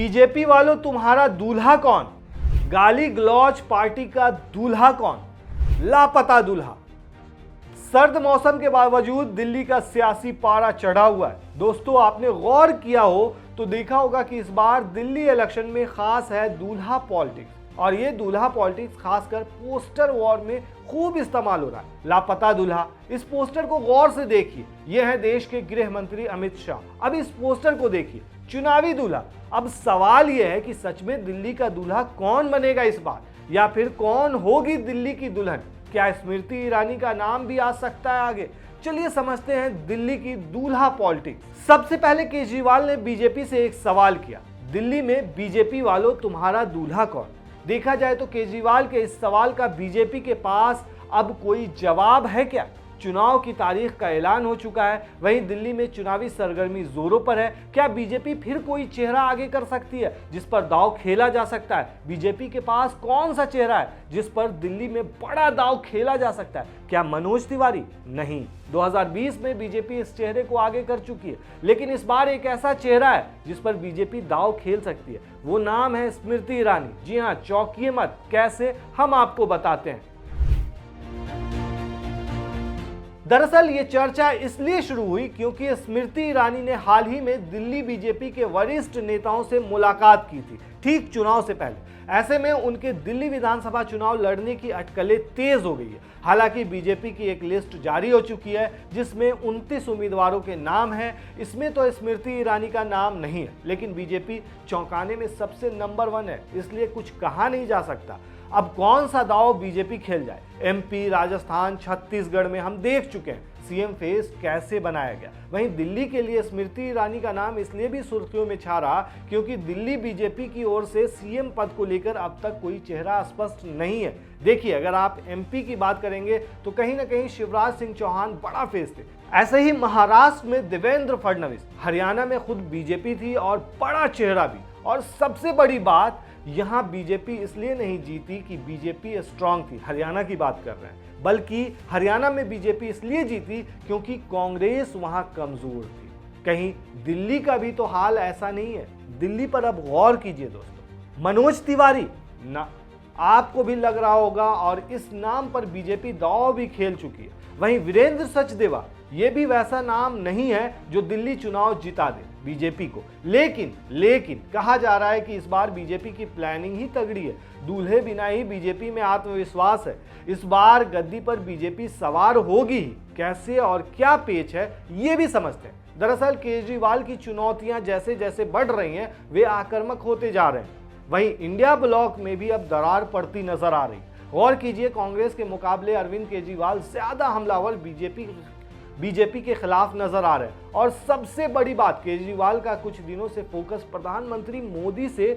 BJP वालों तुम्हारा दूल्हा कौन? गाली गलौज पार्टी का दूल्हा कौन? लापता दूल्हा। सर्द मौसम के बावजूद दिल्ली का सियासी पारा चढ़ा हुआ है। दोस्तों, आपने गौर किया हो तो देखा होगा कि इस बार दिल्ली इलेक्शन में खास है दूल्हा पॉलिटिक्स, और ये दूल्हा पॉलिटिक्स खासकर पोस्टर वॉर में खूब इस्तेमाल हो रहा है। लापता दूल्हा, इस पोस्टर को गौर से देखिए, ये है देश के गृह मंत्री अमित शाह। अब इस पोस्टर को देखिए, चुनावी दूल्हा। अब सवाल यह है कि सच में दिल्ली का दूल्हा कौन बनेगा इस बार, या फिर कौन होगी दिल्ली की दुल्हन? क्या स्मृति ईरानी का नाम भी आ सकता है आगे? चलिए समझते हैं दिल्ली की दूल्हा पॉलिटिक्स। सबसे पहले केजरीवाल ने बीजेपी से एक सवाल किया, दिल्ली में बीजेपी वालों तुम्हारा दूल्हा कौन? देखा जाए तो केजरीवाल के इस सवाल का बीजेपी के पास अब कोई जवाब है क्या? चुनाव की तारीख का ऐलान हो चुका है, वहीं दिल्ली में चुनावी सरगर्मी जोरों पर है। क्या बीजेपी फिर कोई चेहरा आगे कर सकती है जिस पर दांव खेला जा सकता है? बीजेपी के पास कौन सा चेहरा है जिस पर दिल्ली में बड़ा दांव खेला जा सकता है? क्या मनोज तिवारी? नहीं, 2020 में बीजेपी इस चेहरे को आगे कर चुकी है, लेकिन इस बार एक ऐसा चेहरा है जिस पर बीजेपी दांव खेल सकती है। वो नाम है स्मृति ईरानी। जी हाँ, चौंकिए मत, कैसे, हम आपको बताते हैं। दरअसल ये चर्चा इसलिए शुरू हुई क्योंकि स्मृति ईरानी ने हाल ही में दिल्ली बीजेपी के वरिष्ठ नेताओं से मुलाकात की थी, ठीक चुनाव से पहले। ऐसे में उनके दिल्ली विधानसभा चुनाव लड़ने की अटकलें तेज हो गई है। हालांकि बीजेपी की एक लिस्ट जारी हो चुकी है जिसमें 29 उम्मीदवारों के नाम हैं। इसमें तो स्मृति ईरानी का नाम नहीं है, लेकिन बीजेपी चौंकाने में सबसे नंबर 1 है, इसलिए कुछ कहा नहीं जा सकता। अब कौन सा दांव बीजेपी खेल जाए? एमपी, राजस्थान, छत्तीसगढ़ में हम देख चुके हैं सीएम फेस कैसे बनाया गया। वहीं दिल्ली के लिए स्मृति ईरानी का नाम इसलिए भी सुर्खियों में छा रहा क्योंकि दिल्ली बीजेपी की ओर से सीएम पद को लेकर अब तक कोई चेहरा स्पष्ट नहीं है। देखिए, अगर आप एमपी की बात करेंगे तो कहीं ना कहीं शिवराज सिंह चौहान बड़ा फेस थे। ऐसे ही महाराष्ट्र में देवेंद्र फडणवीस, हरियाणा में खुद बीजेपी थी और बड़ा चेहरा भी। और सबसे बड़ी बात, यहां बीजेपी इसलिए नहीं जीती कि बीजेपी स्ट्रांग थी, हरियाणा की बात कर रहे हैं, बल्कि हरियाणा में बीजेपी इसलिए जीती क्योंकि कांग्रेस वहां कमजोर थी। कहीं दिल्ली का भी तो हाल ऐसा नहीं है। दिल्ली पर अब गौर कीजिए दोस्तों, मनोज तिवारी ना, आपको भी लग रहा होगा, और इस नाम पर बीजेपी दांव भी खेल चुकी है। वहीं वीरेंद्र सचदेवा, ये भी वैसा नाम नहीं है जो दिल्ली चुनाव जिता दे बीजेपी को, लेकिन कहा जा रहा है कि इस बार बीजेपी की प्लानिंग ही तगड़ी है। दूल्हे बिना ही बीजेपी में आत्मविश्वास है। इस बार गद्दी पर बीजेपी सवार होगी ही, कैसे और क्या पेच है ये भी समझते हैं। दरअसल केजरीवाल की चुनौतियां जैसे जैसे बढ़ रही हैं, वे आक्रामक होते जा रहे हैं। वहीं इंडिया ब्लॉक में भी अब दरार पड़ती नजर आ रही। गौर कीजिए, कांग्रेस के मुकाबले अरविंद केजरीवाल ज्यादा हमलावर बीजेपी के खिलाफ नजर आ रहे हैं। और सबसे बड़ी बात, केजरीवाल का कुछ दिनों से फोकस प्रधानमंत्री मोदी से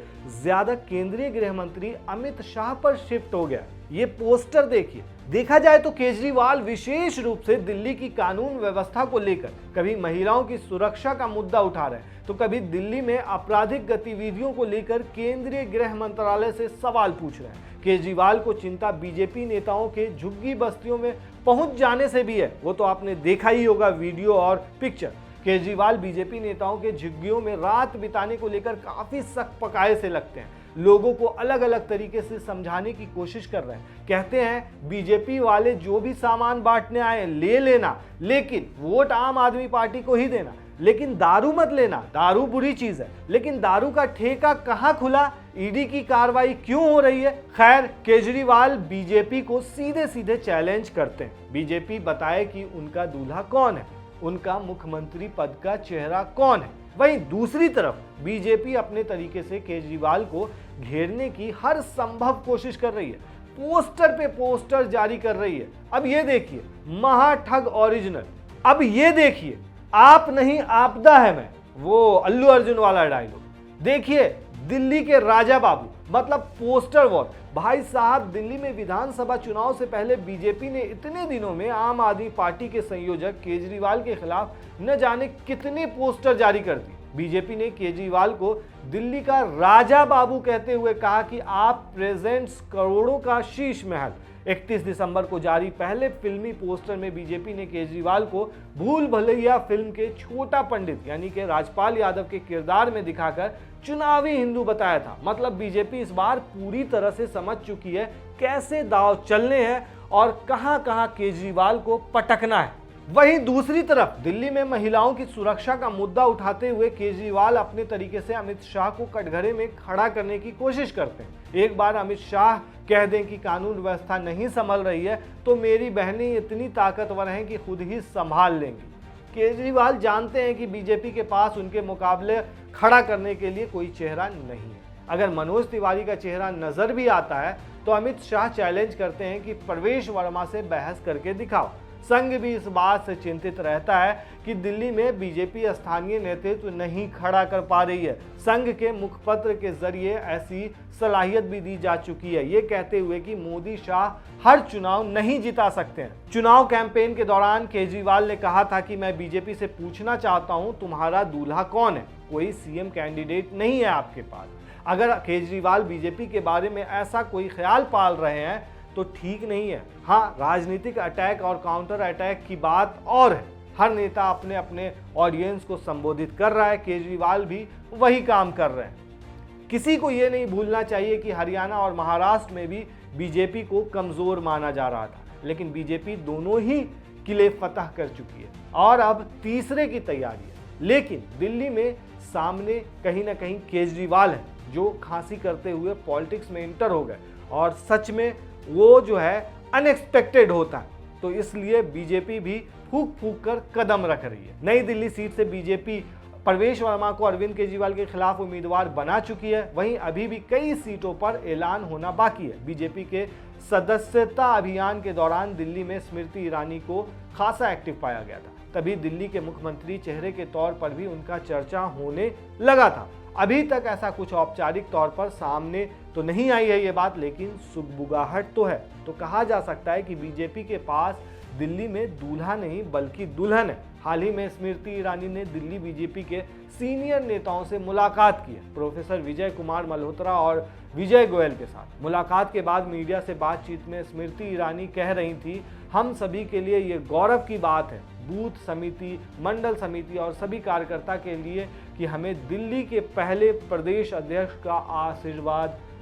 ज्यादा केंद्रीय गृह मंत्री अमित शाह पर शिफ्ट हो गया। ये पोस्टर देखिए। देखा जाए तो केजरीवाल विशेष रूप से दिल्ली की कानून व्यवस्था को लेकर कभी महिलाओं की सुरक्षा का मुद्दा उठा रहे हैं, तो कभी दिल्ली में आपराधिक गतिविधियों को लेकर केंद्रीय गृह मंत्रालय से सवाल पूछ रहे हैं। केजरीवाल को चिंता बीजेपी नेताओं के झुग्गी बस्तियों में पहुंच जाने से भी है। वो तो आपने देखा ही होगा वीडियो और पिक्चर। केजरीवाल बीजेपी नेताओं के झुग्गियों में रात बिताने को लेकर काफी सक पकाए से लगते हैं। लोगों को अलग अलग तरीके से समझाने की कोशिश कर रहे हैं। कहते हैं बीजेपी वाले जो भी सामान बांटने आए ले लेना, लेकिन वोट आम आदमी पार्टी को ही देना, लेकिन दारू मत लेना, दारू बुरी चीज है। लेकिन दारू का ठेका कहां खुला? ईडी की कार्रवाई क्यों हो रही है? खैर, केजरीवाल बीजेपी को सीधे सीधे चैलेंज करते हैं। बीजेपी बताए कि उनका दूल्हा कौन है, उनका मुख्यमंत्री पद का चेहरा कौन है। वहीं दूसरी तरफ बीजेपी अपने तरीके से केजरीवाल को घेरने की हर संभव कोशिश कर रही है। पोस्टर पे पोस्टर जारी कर रही है। अब ये देखिए, महाठग ओरिजिनल। अब ये देखिए, आप नहीं आपदा है मैं, वो अल्लू अर्जुन वाला डायलॉग। देखिए, दिल्ली के राजा बाबू, मतलब पोस्टर वॉर। भाई साहब, दिल्ली में विधानसभा चुनाव से पहले बीजेपी ने इतने दिनों में आम आदमी पार्टी के संयोजक केजरीवाल के खिलाफ न जाने कितने पोस्टर जारी कर दिए। बीजेपी ने केजरीवाल को दिल्ली का राजा बाबू कहते हुए कहा कि आप प्रेजेंट्स करोड़ों का शीश महल। 31 दिसंबर को जारी पहले फिल्मी पोस्टर में बीजेपी ने केजरीवाल को भूल भुलैया फिल्म के छोटा पंडित यानी कि राजपाल यादव के किरदार में दिखाकर चुनावी हिंदू बताया था। मतलब बीजेपी इस बार पूरी तरह से समझ चुकी है कैसे दांव चलने हैं और कहां-कहां केजरीवाल को पटकना है। वहीं दूसरी तरफ दिल्ली में महिलाओं की सुरक्षा का मुद्दा उठाते हुए केजरीवाल अपने तरीके से अमित शाह को कटघरे में खड़ा करने की कोशिश करते हैं। एक बार अमित शाह कह दें कि कानून व्यवस्था नहीं संभल रही है तो मेरी बहनें इतनी ताकतवर हैं कि खुद ही संभाल लेंगी। केजरीवाल जानते हैं कि बीजेपी के पास उनके मुकाबले खड़ा करने के लिए कोई चेहरा नहीं है। अगर मनोज तिवारी का चेहरा नजर भी आता है तो अमित शाह चैलेंज करते हैं कि प्रवेश वर्मा से बहस करके दिखाओ। संघ भी इस बात से चिंतित रहता है कि दिल्ली में बीजेपी स्थानीय नेतृत्व नहीं खड़ा कर पा रही है। संघ के मुखपत्र के जरिए ऐसी सलाहियत भी दी जा चुकी है, ये कहते हुए कि मोदी शाह हर चुनाव नहीं जिता सकते हैं। चुनाव कैंपेन के दौरान केजरीवाल ने कहा था कि मैं बीजेपी से पूछना चाहता हूं तुम्हारा दूल्हा कौन है, कोई सीएम कैंडिडेट नहीं है आपके पास। अगर केजरीवाल बीजेपी के बारे में ऐसा कोई ख्याल पाल रहे हैं तो ठीक नहीं है। हाँ, राजनीतिक अटैक और काउंटर अटैक की बात और है। हर नेता अपने अपने ऑडियंस को संबोधित कर रहा है, केजरीवाल भी वही काम कर रहे हैं। किसी को ये नहीं भूलना चाहिए कि हरियाणा और महाराष्ट्र में भी बीजेपी को कमजोर माना जा रहा था, लेकिन बीजेपी दोनों ही किले फतह कर चुकी है और अब तीसरे की तैयारी है। लेकिन दिल्ली में सामने कहीं ना कहीं केजरीवाल है जो खांसी करते हुए पॉलिटिक्स में इंटर हो गए और सच में वो जो है अनएक्सपेक्टेड होता है, तो इसलिए बीजेपी भी फूक फूक कर कदम रख रही है। नई दिल्ली सीट से बीजेपी प्रवेश वर्मा को अरविंद केजरीवाल के खिलाफ उम्मीदवार बना चुकी है। वहीं अभी भी कई सीटों पर ऐलान होना बाकी है। बीजेपी के सदस्यता अभियान के दौरान दिल्ली में स्मृति ईरानी को खासा एक्टिव पाया गया था, तभी दिल्ली के मुख्यमंत्री चेहरे के तौर पर भी उनका चर्चा होने लगा था। अभी तक ऐसा कुछ औपचारिक तौर पर सामने तो नहीं आई है ये बात, लेकिन सुगबुगाहट तो है। तो कहा जा सकता है कि बीजेपी के पास दिल्ली में दूल्हा नहीं बल्कि दुल्हन है। हाल ही में स्मृति ईरानी ने दिल्ली बीजेपी के सीनियर नेताओं से मुलाकात की है, प्रोफेसर विजय कुमार मल्होत्रा और विजय गोयल के साथ। मुलाकात के बाद मीडिया से बातचीत में स्मृति ईरानी कह रही थी, हम सभी के लिए ये गौरव की बात है, बूथ समिति, मंडल समिति और सभी कार्यकर्ता के लिए, कि हमें दिल्ली के पहले प्रदेश अध्यक्ष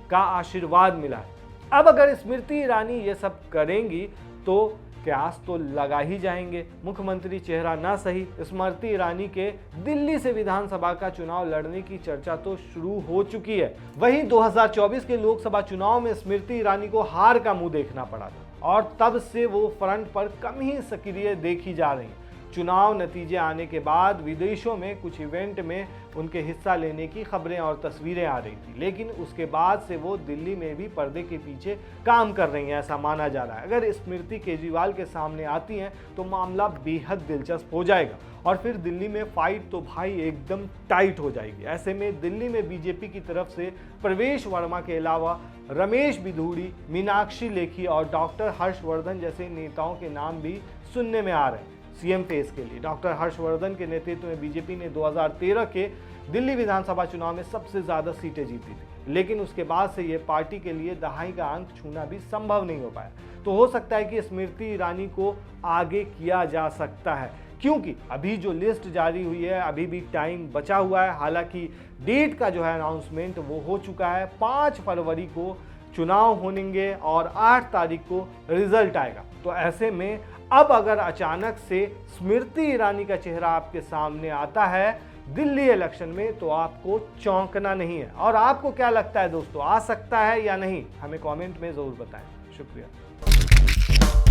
का आशीर्वाद मिला है। अब अगर स्मृति ईरानी ये सब करेंगी तो क्यास तो लगा ही जाएंगे। मुख्यमंत्री चेहरा ना सही, स्मृति ईरानी के दिल्ली से विधानसभा का चुनाव लड़ने की चर्चा तो शुरू हो चुकी है। वहीं 2024 के लोकसभा चुनाव में स्मृति ईरानी को हार का मुंह देखना पड़ा था और तब से वो फ्रंट पर कम ही सक्रिय देखी जा रही हैं। चुनाव नतीजे आने के बाद विदेशों में कुछ इवेंट में उनके हिस्सा लेने की खबरें और तस्वीरें आ रही थी, लेकिन उसके बाद से वो दिल्ली में भी पर्दे के पीछे काम कर रही हैं, ऐसा माना जा रहा है। अगर स्मृति केजरीवाल के सामने आती हैं तो मामला बेहद दिलचस्प हो जाएगा और फिर दिल्ली में फाइट तो भाई एकदम टाइट हो जाएगी। ऐसे में दिल्ली में बीजेपी की तरफ से प्रवेश वर्मा के अलावा रमेश बिधूड़ी, मीनाक्षी लेखी और डॉक्टर हर्षवर्धन जैसे नेताओं के नाम भी सुनने में आ रहे हैं सीएम फेस के लिए। डॉक्टर हर्षवर्धन के नेतृत्व में बीजेपी ने 2013 के दिल्ली विधानसभा चुनाव में सबसे ज्यादा सीटें जीती थी, लेकिन उसके बाद से ये पार्टी के लिए दहाई का अंक छूना भी संभव नहीं हो पाया। तो हो सकता है कि स्मृति ईरानी को आगे किया जा सकता है, क्योंकि अभी जो लिस्ट जारी हुई है अभी भी टाइम बचा हुआ है। हालांकि डेट का जो है अनाउंसमेंट वो हो चुका है, 5 फरवरी को चुनाव होंगे और 8 तारीख को रिजल्ट आएगा। तो ऐसे में अब अगर अचानक से स्मृति ईरानी का चेहरा आपके सामने आता है दिल्ली इलेक्शन में तो आपको चौंकना नहीं है। और आपको क्या लगता है दोस्तों, आ सकता है या नहीं, हमें कमेंट में जरूर बताएं। शुक्रिया।